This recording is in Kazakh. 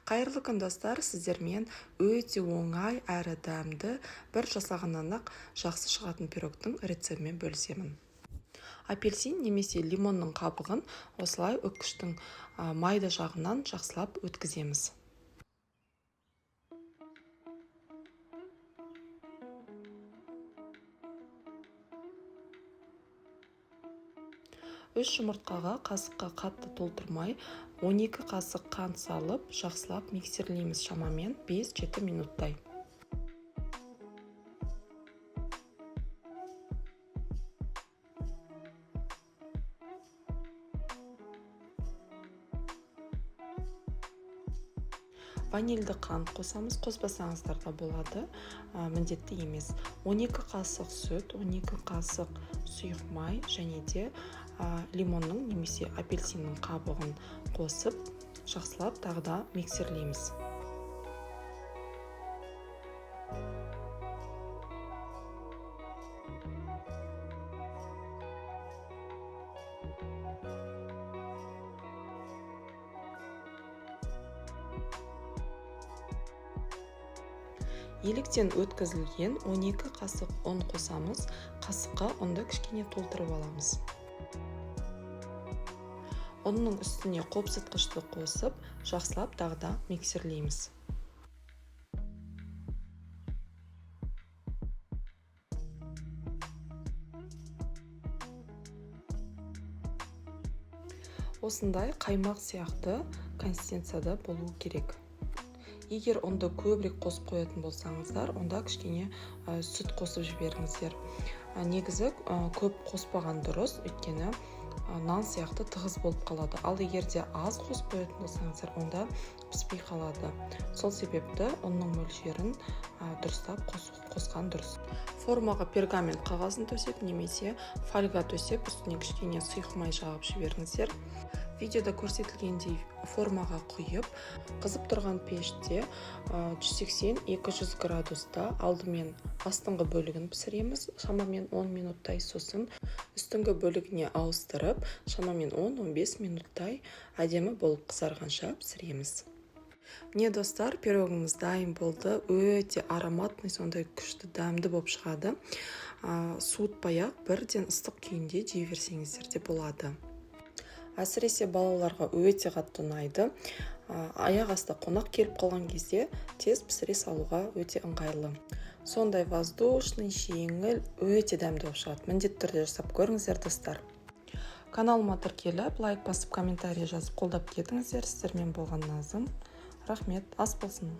Қайырлы күн достар, сіздермен өте оңай әрі дәмді бір жасағаннан ақ жақсы шығатын пирогтың рецептімен бөлісемін. Апельсин немесе лимонның қабығын осылай өткіштің майда жағынан жақсылап өткіземіз. Үш жұмыртқаға қасыққа қатты толтырмай 12 қасық қант салып жақсылап миксерлейміз, шамамен 5-7 минуттай. Ванильді қант қосамыз, қоспасаңыздар да болады, міндетті емес. 12 қасық сүт, 12 қасық сұйық май және де лимонның немесе апельсиннің қабығын қосып, жақсылап тағы да миксерлейміз. Еліктен өткізілген 12 қасық ұн қосамыз, қасыққа ұнды кішкене толтырып аламыз. Ұнның үстіне қопсытқышты қосып, жақсылап тағы да миксерлейміз. Осындай қаймақ сияқты консистенцияда болу керек. Егер ұнды көбірек қосып қоятын болсаңыздар, онда кішкене сүт қосып жіберіңіздер. Негізі көп қоспаған дұрыс, өйткені нан сияқты тығыз болып қалады. Ал егер де аз қосып қоятын болсаңыздар, онда піспей қалады. Сол себепті ұнның мөлшерін дұрыстап қосқан дұрыс. Формаға пергамент қағазын төсеп, немесе фольга төсеп, үстіне кішкене сұйық май жағып жіберіңіздер. Видеода көрсетілгендей формаға құйып, қызып тұрған пеште 180-200 градуста алдымен астыңғы бөлігін пісіреміз, шамамен 10 минуттай, сосын үстіңгі бөлігіне ауыстырып, шамамен 10-15 минуттай әдемі болып қызарғанша пісіреміз. Міне достар, пирогымыз дайын болды. Өте ароматный, сондай күшті дәмді болып шығады. Суытпай-ақ бірден ыстық күйінде жей берсеңіздер де болады. Әсіресе балаларға өте қатты ұнайды. Аяқ асты қонақ келіп қалған кезде тез пісіре салуға өте ыңғайлы. Сондай воздушный, жеңіл, өте дәмді болып шығады. Міндетті түрде жасап көріңіздер достар. Каналыма тіркеліп, лайк басып, комментарий жазып қолдап кетіңіздер. Сіздермен болған Назым. Рахмет, ас болсын.